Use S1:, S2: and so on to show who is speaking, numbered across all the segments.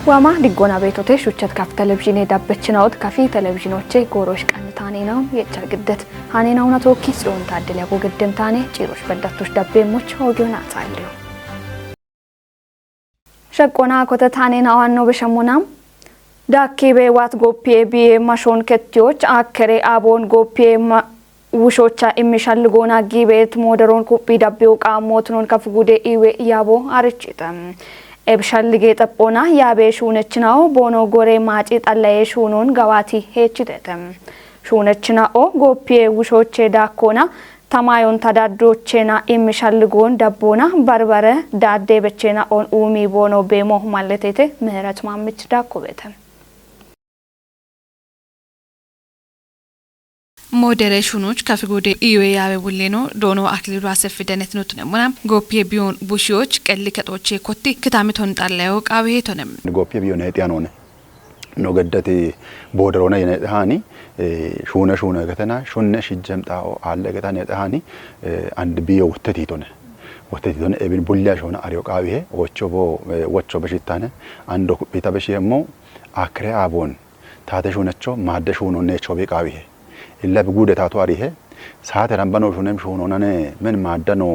S1: وما ديقونا بيتوتي شوچت كاف تلفزيوني دابچناوت كافي تلفزيونوچي غوروش قنتاني ناو يچر قدت هاني ناونا توكي سلون تعدل يقو قدم تاني چيروش بداتوش دابي موچ هوغيونا تعليو شقونا كوتتاني ناوانو بشمونام داكي بي وات غوبي بي ماشون كتيوچ آكري آبون غوبي وشوچا إمشالغونا جيبت مودرون كوبي دابيو قاموتنون كفغودي إيوه يابو آرچيتم ebshallige tapona yabe shunechnaao bono gore maachit allaye shunun gawati hechitetem shunechnao gopie wushoche dakona tamayon tadadrochena imshalgon dabbona barbare dadde bechena on umi bono bemo malletete mehrat mamich dakobetem ሞዴሬሽኖች ከፍጎዴ ኢዩኤ ያበቡሌኖ ዶኖ አክሊሉ አሰፍደነት ነው ተነሙና ጎፒ ቢዮን ቡሺዎች ቀልከጦቼ ኮቲ ክታሚቶን ጣላዮ ቃቤቶንም
S2: ጎፒ ቢዮን ሄጢያኖነ ነው ገደቴ ቦደሮና የነሃኒ ሹነ ገተና ሹነ ሽጀምጣው አለ ገታን የታሃኒ አንድ ቢዮ ወተቲቶነ ኤቢን ቡሊያ ሾና አሪዮ ቃቤ ወቾ በሽታነ አንዶ ቤታ በሽየሞ አክሬ አቦን ታተሹነቾ ማደሹ ነው ነቾ ቤቃቤ إلا بجودة تاتواريه ساعات رمبانو شونم شونونانه من مادنو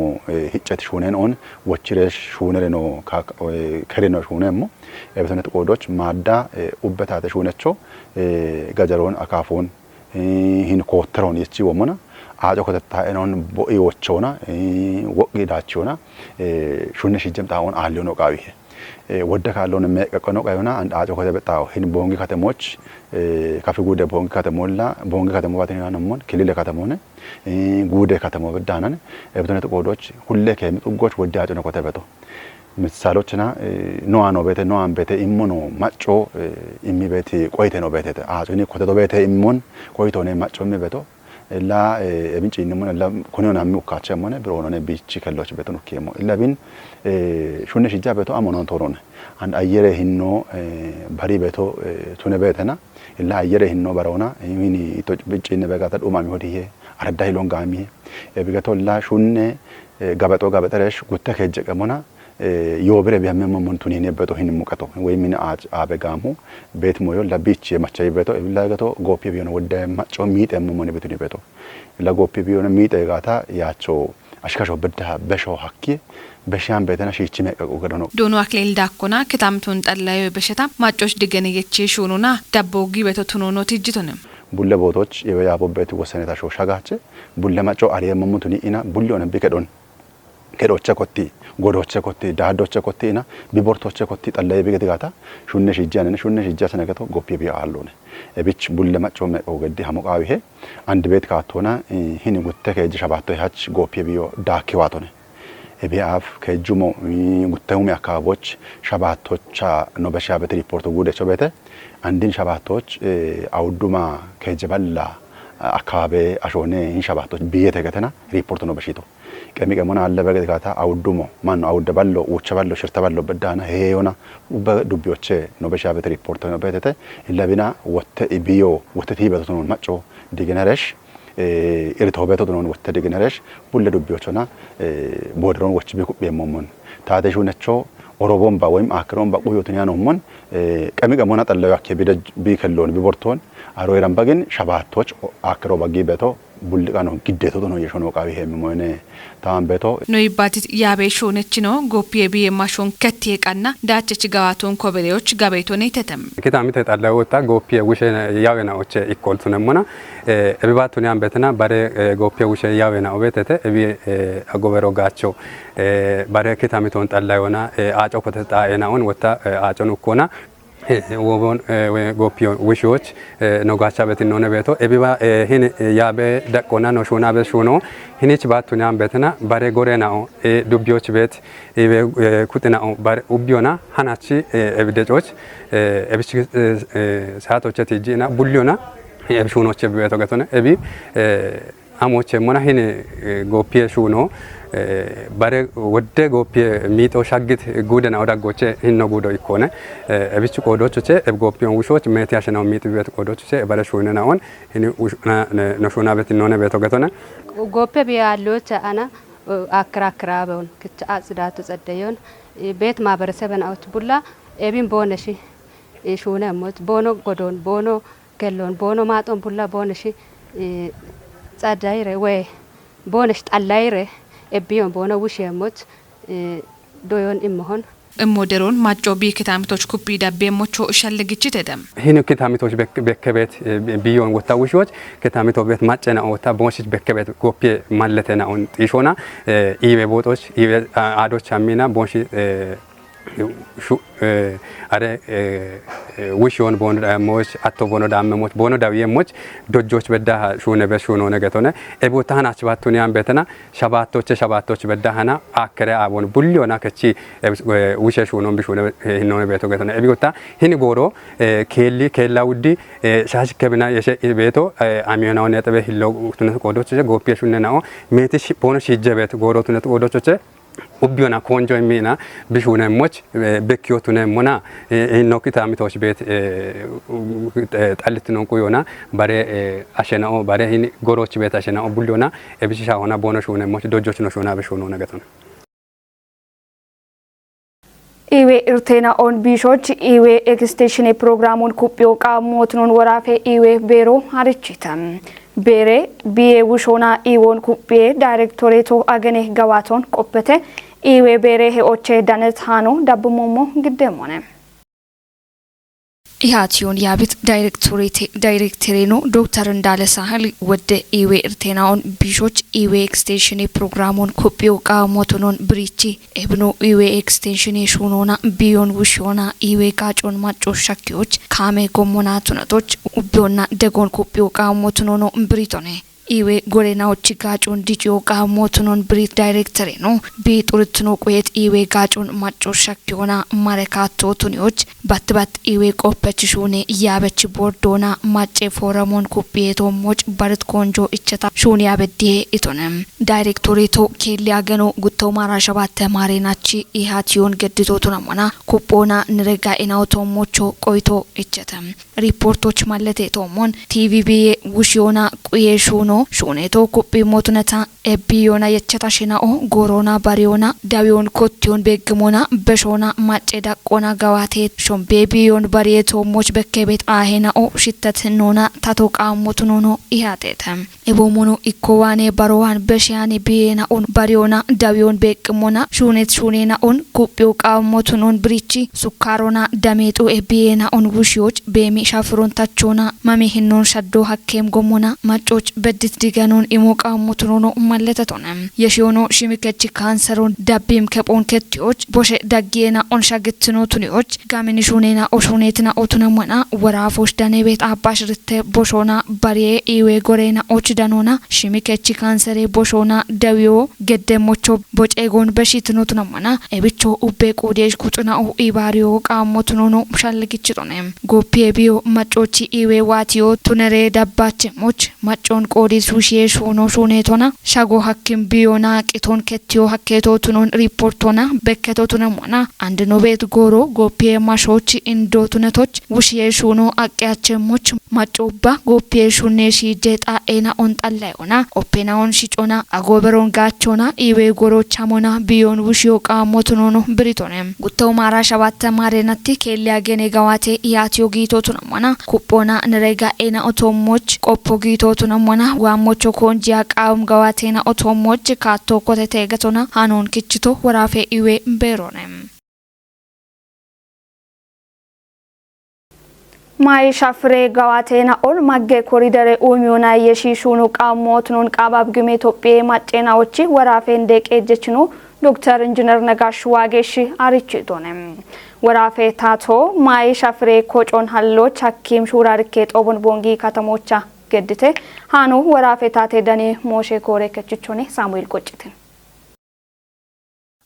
S2: هيچت شونن اون وچرش شونرنو كرينو شونمو ابتنت قودوچ مادا اوبتات شونچو گجرون اكافون هين كوترون يچي ومنا አጆ ከተታየኖን ቦኢዎቾና ወቂዳቾና ሹነሽ ጀምታውን አለው ነው ቃቢ ወደ ካለውን መቀቀኖ ቀዩና አንድ አጆ ከተበጣው ሂን ቦንጊ ከተሞች ካፊ ጉደ ቦንጊ ከተሞላ ቦንጊ ከተሞባተና ነሞን ክሊለ ከተሞነ ጉደ ከተሞ በዳናን እብተነት ቆዶች ሁሌ ከሚጥጎች ወደ አጆ ነው ከተበጣው ምሳሌዎችና ኖአኖ ቤተ ኖአን ቤተ ኢሞኖ ማጮ ኢሚቤት ቆይቴ ነው ቤተ አጆኒ ኮተቶ ቤተ ኢሞን ቆይቶ ነው ማጮ የሚቤቶ ላ እብንጭ ኢንሞን ላ ኮኖና ሚውካቸ ሞነ ብሮኖነ ቢቺ ከሎች ቤተኑ ከሞ ኢላቢን ሹነሽ ጃ ቤቶ አሞኖን ቶሮነ አንድ አየረ ሂኖ ባሪ ቤቶ ቱነ ቤተና ኢላ አየረ ሂኖ ባሮና ሚኒ ኢቶጭ ብጭ ነበጋታ ዶማሚ ሆዲዬ አረዳይ ሎንጋሚ እብገቶ ላ ሹነ ጋበጠረሽ ጉተ ከጀቀሞና ዮብረ ቢያመመሙን ቱኒ ነበቶ ሂን ሙቀቶ ወይ ሚና አበጋሙ ቤት ሞዮ ለቢች የማቻይ ቤቶ ለገቶ ጎፒ ቢሆነ ወደ ማጮ ሚጥ የመመነ ቤቱ ነበቶ ለጎፒ ቢሆነ ሚጥ ጋታ ያቾ አሽካሾ በዳ በሾ ሐኪ በሻም ቤተና ሺቺ መቀቆ ገደኖ
S1: ዶኖ አክሌል ዳኮና ከታምቱን ጠላዩ በሸታ ማጮች ድገነ የቼሹኑና ዳቦጊ ቤቶ ቱኖኖ ትጅቶንም
S2: ቡለ ቦቶች የያቦበት ወሰነታሾ ሻጋቸ ቡለ ማጮ አሪየመሙቱኒ ኢና ቡልዮነ ቢከዶን ከዶቸ ኮቲ ጎዶቸ ኮቲ ዳዶቸ ኮቲና ቢቦርቶቸ ኮቲ ጠላይ ቢገት ጋታ ሹነሽ ይጃነነ ሹነሽ ይጃ ሰነገቶ ጎፒ ቢያ አሉነ እብች ቡለ ማጮ መቆ ገዲ ሐሞቃዊ ሄ አንድ ቤት ካቶና ሂን ጉተ ከጅ ሸባቶ ያች ጎፒ ቢዮ ዳኪዋቶነ እቢአፍ ከጁሞ ጉተውም ያካቦች ሸባቶቻ ነው በሻበት ሪፖርት ጉደቾ ቤተ አንድን ሸባቶች አውዱማ ከጀበላ አካባቢ አሾኔ ሸባቶች ቢየተ ገተና ሪፖርት ነው በሽቶ ከሚቀመና አለ በገት ጋታ አውዱሞ ማን አውደባሎ ወቸባሎ ሽርተባሎ በዳና ሄዮና በዱቢዎቼ ነው በሻበት ሪፖርት ነው በተተ ኢላቢና ወተ ኢቢዮ ወተቲ በተቶ ነው ማጮ ዲገነረሽ ኢርቶበቶ ነው ወተ ዲገነረሽ ቡለ ዱቢዎችና ቦድሮን ወች ቢኩብ የሞሞን ታደሹ ነቾ ኦሮቦምባ ወይም አክሮምባ ቆዮቱን ያነውሞን ከሚቀመና ጠላዩ አከቢደ ቢከሎን ቢቦርቶን አሮይራምባ ግን ሸባቶች አክሮባ ጊበቶ ቡልቃኖ ግዴቶ ነው የሾኖ ቃቢ ሄምሞነ ታምበቶ
S1: ነው ይባቲት ያበሾነች ነው ጎፒ ቢየማሾን ከትየቃና ዳቸች ጋዋቶን ኮበሌዎች ጋቤቶ ነው ተተም
S3: ከታሚ ተጣላው ወጣ ጎፒ ውሸ ያወናዎች ኢኮልቱ ነሞና እቢባቱን ያምበተና ባረ ጎፒ ውሸ ያወና ኦበተተ እቢ አጎበሮ ጋቸው ባረ ከታሚ ተን ጣላውና አጮ ከተጣየናውን ወጣ አጮን ኮና ወቦን ጎፒዮን ውሾች ነጋቻ በትን ነው ነበቶ እቢባ ሂን ያበ ደቆና ነው ሾና በሾኖ ሂኒች ባቱኛም በተና ባሬ ጎሬናው ዱቢዮች ቤት ኩጥናው ባሬ ኡቢዮና ሃናቺ እብደጮች እብች ሰዓቶች ተጂና ቡሊዮና እብሾኖች ቤቶ ገቶነ እቢ አሞቼ ሞና ሂን ጎፒየ ሾኖ bare wodde gopi mito shagit gudena odagoche hinno gudo ikone ebichu kodoche e gopion wushoch meti ashena mito bet kodoche bare shonena on hini no shona bet none beto gatona
S4: gope bi ያሉት አና አክራክራበውን ከቻ አጽዳቱ ጸደዮን ቤት ማበረሰበን አውት ቡላ ኤቢን ቦነሺ shuune ammoo boono godoon boono kelloon boono maaxoon bulla boonashi tsadayre wee boonash xallayre ebbiyoon boona wushee ammoo doyoon immohon
S5: እሞደሮን ማጮ ቢከታምቶች ኩቢ ዳቤ ሞቾ ሸልግቺ ተደም
S3: ሂን ከታሚቶች በከቤት ቢዮን ወታውሾች ከታሚቶ ቤት ማጨና ወታ ቦንሽ በከቤት ጎፒ ማለተና ኦን ጢሾና ኢቤ ቦቶች ኢቤ አዶች አሚና ቦንሽ አረ ውሽዮን ቦን ሞች አቶ ቦኖ ዳመሞች ቦኖ ዳዊየሞች ዶጆች በዳ ሹነ በሹኖ ነገቶነ ኤቦታና አችባቱኒያን ቤተና ሸባቶች በዳሃና አከረ አቦን ቡሊዮና ከቺ ውሸ ሹኖ ቢሹነ ሂኖነ ቤቶ ገቶነ ኤቢዮታ ሂኒ ቦሮ ኬላ ውዲ ሻሽ ከብና የሸ ቤቶ አሚዮናውን ያጠበ ሂሎ ቱነ ቆዶች ጎፒ ሹነናው ሜቲሽ ቦኖ ሲጀበት ጎሮ ቱነ ቆዶች ኡቢዮና ኮንጆ ሚና ቢሹነ ሞች በኪዮቱነ ሞና ኢኖኪታ ሚቶች ቤት ጣልት ነው ቆዮና ባሬ አሸናኦ ባሬ ሂኒ ጎሮች ቤት አሸናኦ ቡሊዮና ኤቢሻ ሆና ቦኖ ሹነ ሞች ዶጆች ነው ሹና በሹ ነው ነገተነ
S1: ኢዌ ኢርቴና ኦን ቢሾች ኢዌ ኤክስቴንሽን ፕሮግራሙን ኩፒዮ ቃሞትኑን ወራፌ ኢዌ ቤሮ አርቺተም ቤሬ ቢኤ ውሾና ኢዎን ኩፒ ዳይሬክቶሬቶ አገኔ ገባቶን ቆපተ ኢዌ ቤሬ ሄኦቼ ዳነት ሃኖ ዳብሞሞ ግደሞነ
S5: ኢሃቲዮን ያቢት ዳይሬክቶሬኖ ዶክተር እንዳለ ሳህል ወደ ኢዌ ኢርቴናውን ቢሾች ኢዌ ኤክስቴንሽን ፕሮግራሙን ኩፒዮ ቃሞትኑን ብሪቺ ኤብኖ ኢዌ ኤክስቴንሽን ሹኖና ቢዮን ውሾና ኢዌ ቃጮን ማጮ ሻኪዎች ካሜ ጎሞና ቱነቶች ኡቢዮና ደጎን ኩፒዮ ቃሞትኑን ብሪቶኔ ኢዌ ጎሬናዎች ጋጮን ዲጂዮ ቃሞትኑን ብሪት ዳይሬክተሬ ነው ቢጡርትኖ ቆየት ኢዌ ጋጮን ማጮ ሻኪዮና ማረካቶ ቱኒዎች ባትባት ኢዌ ቆፐች ሹኔ ያበች ቦርዶና ማጬ ፎረሞን ኩፒየቶ ሞጭ ባርት ኮንጆ እቸታ ሹኔ ያበዴ ኢቶነም ዳይሬክቶሬቶ ኬሊ አገኖ ጉተው ማራሸባት ተማሪናቺ ኢሃቲዮን ገድቶቱ ነሞና ኩፖና ንረጋ ኢናውቶ ሞቾ ቆይቶ እቸተም ሪፖርቶች ማለቴ ቶሞን ቲቪቢ ውሽዮና ቁዬ ሹኖ ሹኔቶ ኩፒ ሞቱነታ ኤቢዮና የቸታ ሽናኦ ጎሮና ባሪዮና ዳዊዮን ኮቲዮን ቤግሞና በሾና ማጬ ዳቆና ገዋቴ ቤቢዮን ባሪየቶ ሞች በከቤት አሄናኦ ሽተትኖና ታቶቃ ሞቱኖኖ ኢሃቴተም ኤቦሞኖ ኢኮዋኔ ባሮዋን በሽያኔ ቢየና ኦን ባሪዮና ዳዊዮን ቤግሞና ሹኔና ኦን ኩፒዮ ቃሞቱኖን ብሪቺ ሱካሮና ዳሜጡ ኤቢየና ኦን ውሽዮች ቤሚ ሻፍሮንታቾና ማሚህኖን ሸዶ ሀኬም ጎሞና ማጮች በድት ዲገኖን ኢሞቃ ሞቱኖኖ ማለተቶነ የሽዮኖ ሽሚከች ካንሰሮን ዳቢም ከጶን ከቲዎች ቦሸ ዳጊየና ኦን ሻግትኖ ቱኒዎች ጋሚኒ ሹኔና ኦሹኔትና ኦቱነሞና ወራፎች ዳኔ ቤት አባሽ ርተ ቦሾና ባሪዬ ኢዌ ጎሬና ኦች ዳኖና ሽሚከች ካንሰሬ ቦሾና ደዊዮ ገደሞቾ ቦጬጎን በሺትኖቱነሞና ኤብቾ ኡቤ ቆዴሽ ኩጥናኡ ኢባሪዮ ቃሞቱኖኖ ሻልግችቶነ ጎፒ ቢዮ ማጮቺ ኢዌ ዋቲዮ ቱነሬ ዳባቸሞች ማጮን ቆዲ ሱሺዬ ሾኖ ሹኔቶና ሻጎ ሐኪም ቢዮና ቂቶን ከቲዮ ሐኬቶ ቱኖን ሪፖርቶና በከቶ ቱነሞና አንድ ነው ቤት ጎሮ ጎፒ ማሾች ኢንዶቱነቶች ውሺዬ ሾኖ አቂያቸሞች ማጮባ ጎፒ ሹኔ ሺጄጣ ኤና ኦንጣላዮና ኦፔናውን ሺጮና አጎበሮን ጋቾና ኢዌ ጎሮቻሞና ቢዮን ውሺዮ ቃሞቱኖኖ ብሪቶኔም ጉተው ማራ ሸባተ ማሬናቲ ኬሊያገኔ ጋዋቴ ያቲዮ ጊቶቱነሞና ኩፖና ንሬጋ ኤና ኦቶሞች ቆፖ ጊቶቱነሞና ዋሞቾ ኮንጂያ ቃውም ጋዋቴና ኦቶሞች ካቶ ኮቴቴ ገቶና ሃኖን ኪችቶ ወራፌ ኢዌ ቤሮኔም
S1: ማይ ሻፍሬ ጋዋቴና ኦል ማገ ኮሪደር ኡሚዮና የሺሹኑ ቃሞትኑን ቃባብ ግሜ ኢትዮጵያ ማጨናዎች ወራፌ እንደቀጀችኑ ዶክተር ኢንጂነር ነጋሽ ዋጌሽ አሪችቶነም ወራፌ ታቶ ማይ ሻፍሬ ኮጮን ሀሎች ሐኪም ሹራርኬ ጦቦን ቦንጊ ከተሞቻ ገድቴ ሃኑ ወራፌ ታቴ ዳኔ ሞሼ ኮሬ ከችቾኔ ሳሙኤል ቆጭትን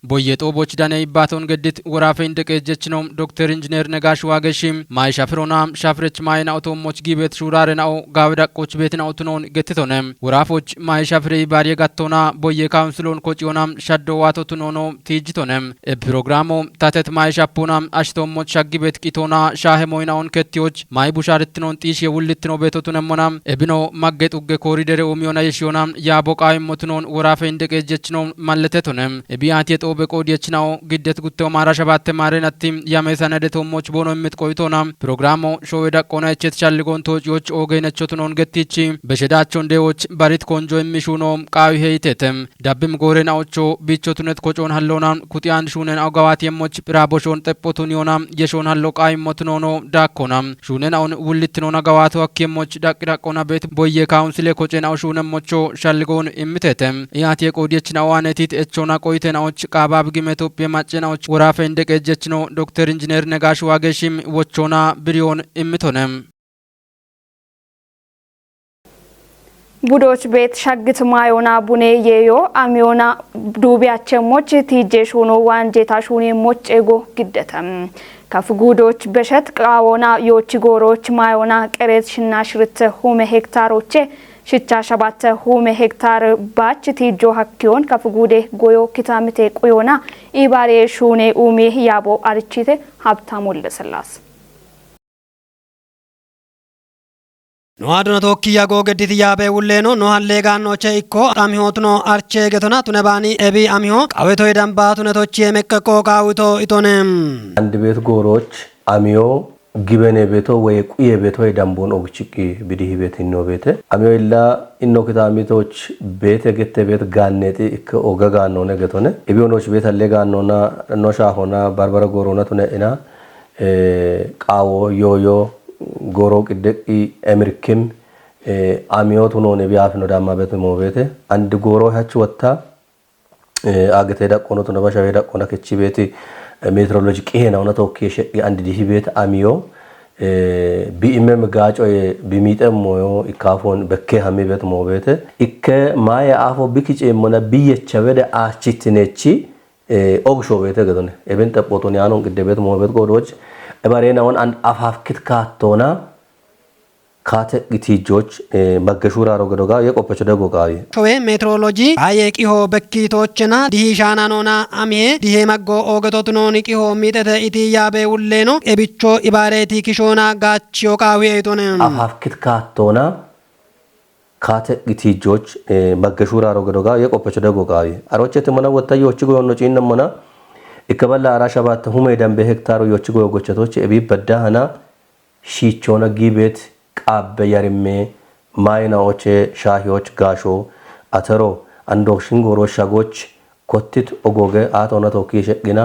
S6: ቦየጦቦች ዳኔ ይባቶን ገድት ወራፌ እንደቀጀች ነው ዶክተር ኢንጂነር ነጋሽ ዋገሽም ማይ ሻፍሮናም ሻፍረች ማይና አውቶሞች ጊቤት ሹራረናው ጋብዳቆች ቤትና አውቶኖን ገትቶነም ወራፎች ማይ ሻፍሬ ባሪየ ጋቶና ቦየ ካውንስሎን ኮጪዮናም ሻዶ ዋቶቱኖኖ ቲጅቶነም ፕሮግራሙ ታተት ማይ ሻፖናም አሽቶሞች ሻጊቤት ቂቶና ሻሄ ሞይናውን ከቲዎች ማይ ቡሻርትኖን ጢሽ የውልትኖ ቤቶቱነሞናም እብኖ ማገጡገ ኮሪደር ኦሚዮና የሽዮናም ያቦቃይ ሞቱኖን ወራፌ እንደቀጀች ነው ማለተቶነም ቢያት በቆዲየችናው ግደት ጉተው ማራ ሸባት ማረናቲም ያመሰነደ ቶሞች ቦኖ የምትቆይቶና ፕሮግራሙ ሾው ዳቆና እቸት ቻልጎን ቶጪዎች ኦገነቾቱን ገቲቺ በሸዳቸው እንደዎች ባሪት ኮንጆ የሚሹኖ ቃዊ ሄይተተም ዳብም ጎሬናዎቾ ቢቾቱነት ኮጮን ሀሎናን ኩቲ አንድ ሹነን አውጋዋት የሞች ብራቦሾን ጠጶቱን ዮና የሾን ሀሎ ቃይ ሞትኖኖ ዳኮና ሹነን አሁን ውልትኖና ጋዋቱ አከሞች ዳቅዳቆና ቤት ቦየ ካውንስል ኮጨናው ሹነሞቾ ሻልጎን የሚተተም ያት የቆዲየችናው ዋነቲት እቾና ቆይተናዎች ቃባብ ግመ ኢትዮጵያ ማጨናዎች ወራፈ እንደቀጀች ነው ዶክተር ኢንጂነር ነጋሽ ዋገሽም ወቾና ብሪዮን እምቶነም
S1: ቡዶች ቤት ሻግት ማዮና ቡኔ የዮ አሚዮና ዱቢያቸሞች ቲጄሽ ሆኖ ዋንጄታ ሹኔ ሞጭ ኤጎ ግደተም ከፍጉዶች በሸት ቃወና ዮቺ ጎሮች ማዮና ቀሬት ሽናሽርት ሁመ ሄክታሮቼ ሽቻ ሸባተ ሁመ ሄክታር ባች ቲጆ ሀኪዮን ከፍጉዴ ጎዮ ኪታምቴ ቆዮና ኢባሬ ሹኔ ኡሜ ያቦ አርቺቴ ሀብታሙ ለስላስ
S7: ኖአዱና ቶኪያ ጎገዲት ያበ ውሌኖ ኖሃን ሌጋኖቼ ኢኮ አሚሆትኖ አርቼ ገቶና ቱነባኒ ኤቢ አሚሆ ቃዊቶ የደንባ ቱነቶች የመቀቆ ቃዊቶ ኢቶንም
S8: አንድ ቤት ጎሮች አሚዮ ጊበኔ ቤቶ ወይ ቁየ ቤቶ የደንቦን ኦግቺቂ ቢዲህ ቤት ነው ቤት አሚዮ ኢላ ኢኖ ክታሚቶች ቤት ገተ ቤት ጋኔቲ ኢከ ኦገጋ ነው ነገቶነ ኢቢዮኖች ቤት ሌጋኖና ኖሻ ሆና ባርባራ ጎሮና ቱነኢና ቃዎ ዮዮ ጎሮ ቅደቂ ኤምርክም አሚዮት ሆኖ ነቢያፍ ነው ዳማ ቤት ሞቤት አንድ ጎሮ ያች ወጣ አገተ ዳቆኖ ተነባሻ ዳቆና ከቺ ቤት ሜትሮሎጂ ቀሄናው ነው ተወከሽ አንድ ዲህ ቤት አሚዮ ቢኢመም ጋጮ ቢሚጠም ሞዮ ኢካፎን በከ ሀሚ ቤት ሞቤት ኢከ ማየ አፎ ቢክጭ ሞና ቢየቸ ወደ አርቺትነቺ ኦግሾ ቤት ገዶነ ኤቨን ተፖቶን ያኖን ግደ ቤት ሞቤት ጎዶች እባሬናውን አንድ አፋፍ ክትካቶና ካተ ግቲጆች መገሹራ ረገዶጋ የቆፈች ደጎቃዊ
S7: ሾዌ ሜትሮሎጂ አየቂሆ በኪቶችና ዲሂሻናኖና አሜ ዲሄ መጎ ኦገቶትኖን ቂሆ ሚጠተ ኢቲያበ ውሌኖ ኤቢቾ ኢባሬቲ ኪሾና ጋቺዮ ቃዊ አይቶነ
S8: አፋፍ ክትካቶና ካተ ግቲጆች መገሹራ ረገዶጋ የቆፈች ደጎቃዊ አሮቸት መና ወታዮች ጎኖ ጪነመና ኢከበላ አራሻባት ሁመ ደንበ ሄክታሩ ዮች ጎጎቸቶች ኤቢ በዳህና ሺቾና ጊቤት ቃበ ያርሜ ማይናዎች ሻሂዎች ጋሾ አተሮ አንዶ ሽንጎሮ ሻጎች ኮቲት ኦጎገ አቶና ቶኪ ሸግና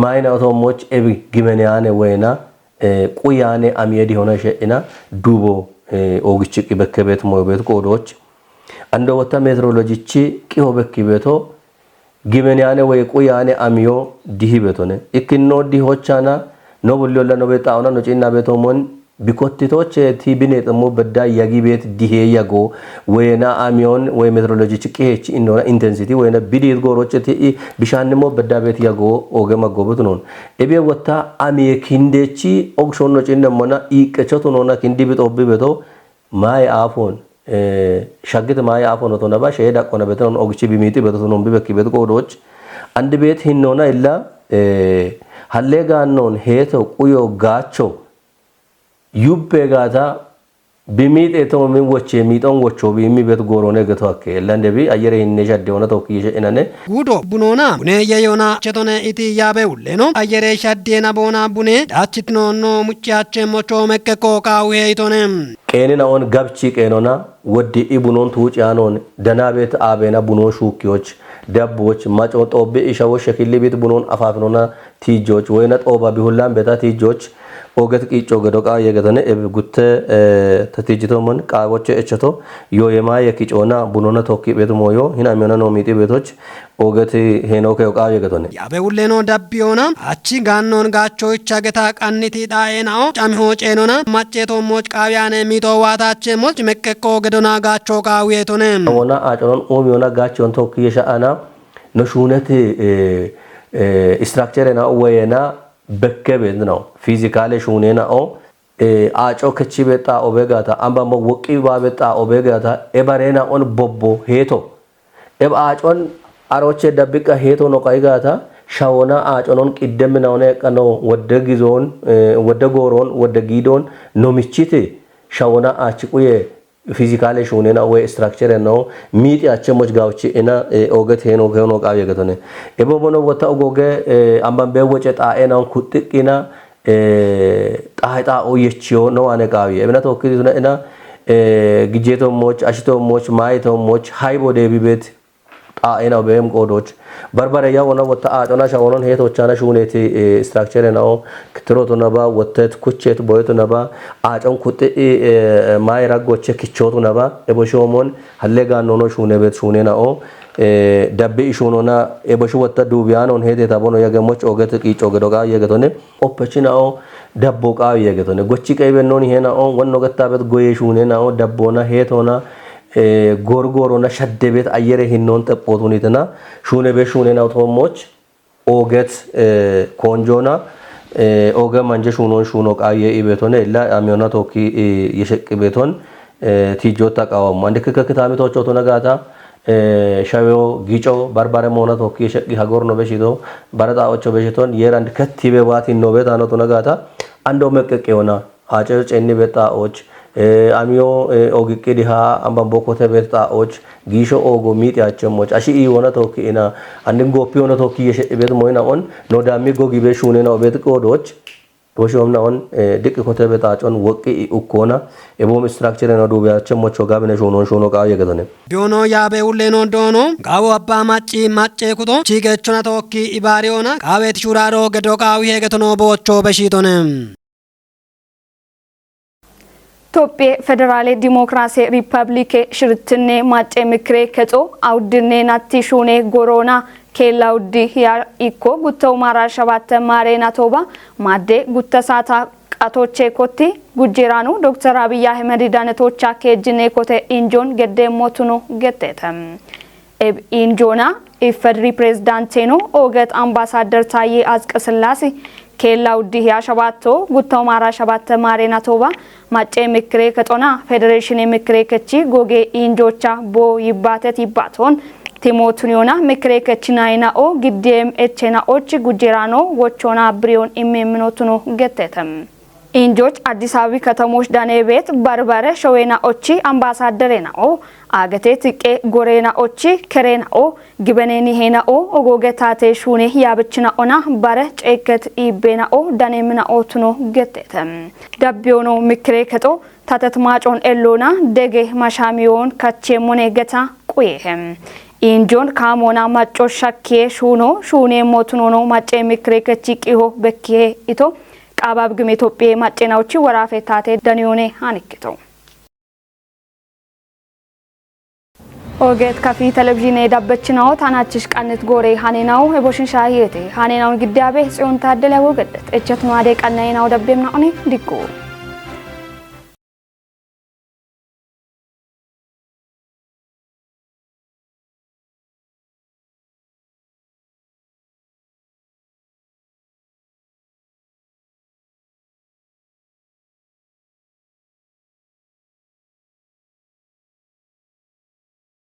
S8: ማይና ኦቶሞች ኤቢ ግመንያኔ ወይና ቁያኔ አሚየዲ ሆነ ሸኢና ዱቦ ኦግቺቂ በከቤት ሞቤት ቆዶች አንዶ ወታ ሜትሮሎጂቺ ቂሆ በኪ ቤቶ ጊመንያኔ ወይ ቁያኔ አሚዮ ዲሂ ቤቶነ ኢክኖ ዲሆቻና ኖ ብሎላ ኖ ቤታውና ኖ ጪና ቤቶሞን ቢኮቲቶች ቲቢኔ ጥሞ በዳ ያጊ ቤት ዲሄ ያጎ ወይና አሚዮን ወይ ሜትሮሎጂ ጭቄች ኢኖና ኢንቴንሲቲ ወይና ቢዲት ጎሮች ቲ ቢሻንሞ በዳ ቤት ያጎ ኦገማ ጎብት ነው ኤቤ ወታ አሚየ ኪንዴቺ ኦግሾኖ ጪነሞና ኢቀቸቱ ኖና ኪንዲ ቢጦብ ቤቶ ማይ አፎን ሻግት ማይ አፎን ቶና ባሽ ሄዳ ቆነ ቤተን ኦግቺ ቢሚቲ ቤቶ ነው ቢበኪ ቤት ጎዶች አንድ ቤት ሂኖና ኢላ ሀሌጋኖን ሄቶ ቁዮ ጋቾ ዩፔጋታ ቢሚጤ ተሞምን ወቼ ሚጦን ወቾ ቢሚ ቤት ጎሮነ ገቷከ ለንደቢ አየረ ይነሻ ደውና ተወክየ እነነ
S7: ጉዶ ቡኖና ቡኔ የዮና ቸቶነ ኢቲ ያበ ውሌኖ አየረ ሻዴና ቦና ቡኔ ዳችትኖ ኖ ሙጫቸ ሞቾ መከኮ ቃው ሄይቶነም
S8: ቄኔና ኦን ጋብቺ ቄኖና ወዲ ኢቡኖን ቱጫኖን ደና ቤት አቤና ቡኖ ሹኪዎች ደቦች ማጮ ጦብ ኢሻው ሸኪሊ ቤት ቡኖን አፋፍኖና ቲጆች ወይና ጦባ ቢሁላም ቤታ ቲጆች ኦገት ቂጮ ገዶቃ የገተነ ጉተ ተቲጅቶመን ቃቦች እቸቶ ዮ የማ የቂጮና ቡኖና ቶኪ ቤት ሞዮ ሂና ሚዮና ነው ሚጢ ቤቶች ኦገት ሄኖከ ቃ የገተነ
S7: ያበውሌኖ ዳቢዮና አቺ ጋኖን ጋቾች አገታ ቃንቲ ዳኤናኦ ጫሚሆ ጬኖና ማጨቶ ሞጭ ቃቢያነ ሚቶ ዋታች ሞጭ መቀቆ ገዶና ጋቾ ቃዊቶነ
S8: ወና አጮን ኦሚዮና ጋቾን ቶኪ የሻአና ነሹነት ስትራክቸርና ወየና በከቤት ነው ፊዚካሊ ሹኔና ኦ አጮ ከቺ ቤታ ኦቤጋታ አምባሞ ወቂ ባቤታ ኦቤጋታ ኤባሬና ኦን ቦቦ ሄቶ ኤብ አጮን አሮቼ ደብቃ ሄቶ ነው ቀይጋታ ሻውና አጮኖን ቅደምና ሆነ ቀኖ ወደ ጊዞን ወደ ጎሮን ወደ ጊዶን ኖሚቺቲ ሻውና አቺቁዬ ፊዚካል ሹኔና ወይ ስትራክቸር ነው ሚጥ ያቸሞች ጋውቺ እና ኦገት ሄኖ ቃብ የገቶነ ኤቦቦኖ ወታ ኦጎገ አምባን በወጨ ጣኤናው ኩጥቂና ጣይጣ ኦየቺዮ ነው አነቃቢ እብነት ወክሪቱና እና ግጄቶሞች አሽቶሞች ማይቶሞች ሃይቦ ዴቢቤት ጣኤናው በም ቆዶች በርበረ ያወና ወታ አጦና ሻወኖን ሄቶቻና ሹኔቲ ስትራክቸር ነው ክትሮቶ ነባ ወተት ኩቼት ቦይቶ ነባ አጮን ኩጥ ማይራጎቼ ክቾቱ ነባ ኤቦሾሞን ሀሌጋ ኖኖ ሹኔ ቤት ሹኔ ነው ደብ ሹኖና ኤቦሹ ወታ ዱቢያኖን ሄቴ ታቦኖ የገሞች ኦገት ቂጮ ገዶጋ የገቶነ ኦፕችናኦ ደቦቃ የገቶነ ጎቺ ቀይበኖን ይሄናኦ ወኖ ገታበት ጎዬ ሹኔ ነው ደቦና ሄቶና ጎርጎሮና ሸደቤት አየረ ሂኖን ጠጶቱኒትና ሹኔ በሹኔና አውቶሞች ኦገት ኮንጆና ኦገ ማንጀ ሹኖን ሹኖ ቃየ ኢቤቶነ ኢላ አሚዮና ቶኪ የሸቅ ቤቶን ቲጆታ ቃወሙ አንደ ከከታሚ ቶቾቶ ነጋታ ሻዮ ጊጮ ባርባረ ሞና ቶኪ የሸቅ ሀጎር ነው በሽቶ ባረጣዎቾ በሽቶን የራንድ ከቲቤ ባቲ ነው ቤታኖ ቶ ነጋታ አንዶ መቀቀዮና አጨ ጨኒ ቤታዎች አሚዮ ኦግቄ ዲሃ አምባን ቦኮተ ቤታዎች ጊሾ ኦጎ ሚጥ ያቸሞች አሺ ወና ቶኪና አንድን ጎፒ ወና ቶኪ የቤት ሞይና ኦን ኖዳሚ ጎጊ በሹኔ ነው ቤት ቆዶች ወሾምና ኦን ድቅ ኮተ ቤታጮን ወቂ ኡኮና ኤቦም ስትራክቸር ነው ዱቢያ ቸሞች ጋብነ ሾኖን ሾኖ ቃ የገተነ
S7: ቢዮኖ ያቤ ሁሌኖ ዶኖ ጋው አባ ማጪ ማጬ ኩቶ ቺገቾና ቶኪ ኢባሪዮና ቃቤት ሹራሮ ገዶቃው የገተኖ ቦቾ በሺቶነ
S1: ኢትዮጵያ ፌዴራል ዲሞክራሲ ሪፐብሊክ ሽርትኔ ማጬ ምክሬ ከጾ አውድኔ ናቲ ሹኔ ጎሮና ኬላውዲ ያ ኢኮ ጉተው ማራ ሸባተ ማሬና ቶባ ማዴ ጉተሳታ ቃቶቼ ኮቲ ጉጂራኑ ዶክተር አብይ አህመድ ዳነቶቻ ከጅኔ ኮቴ ኢንጆን ገደ ሞቱኖ ገተተም ኤብ ኢንጆና ኢፌድሪ ፕሬዝዳንት ነው ኦገት አምባሳደር ታዬ አጽቀስላሴ ኬላውዲ ያ ሸባቶ ጉተው ማራ ሸባተ ማሬና ቶባ ማጬ ምክሬ ከጦና ፌዴሬሽን ምክሬ ከቺ ጎጌ ኢንጆቻ ቦ ይባተት ይባቶን ቲሞቱኒዮና ምክሬ ከቺናይና ኦ ግዴም ኤቸና ኦች ጉጂራኖ ወቾና ብሪዮን ኢሜምኖቱኖ ገተተም ኢንጆች አዲስ አበባ ከተሞች ዳኔ ቤት በርበረ ሾዌና ኦቺ አምባሳደሬና ኦ አገቴ ትቄ ጎሬና ኦቺ ከሬና ኦ ግበኔኒ ሄና ኦ ኦጎገታቴ ሹኔ ያብችና ኦና ባረ ጨከት ኢቤና ኦ ዳኔምና ኦቱኖ ገተተም ዳቢዮኖ ምክሬ ከጦ ታተት ማጮን ኤሎና ደጌ ማሻሚዮን ካቼሞኔ ገታ ቁየም ኢንጆን ካሞና ማጮ ሻኬ ሹኖ ሹኔ ሞቱኖ ማጬ ምክሬ ከቺቂሆ በኪ ኢቶ ቃባብ ግም ኢትዮጵያ ማጬናውቺ ወራፌታቴ ዳኒዮኔ አንክቶ ኦጌት ካፊ ቴሌቪዥን የዳበችናው ታናችሽ ቃነት ጎሬ ሃኔናው ሄቦሽን ሻሂየቴ ሃኔናውን ግዳቤ ጽዮን ታደለ ወገደት እቸት ማዴ ቃናይናው ደቤምና ኦኔ ዲኮ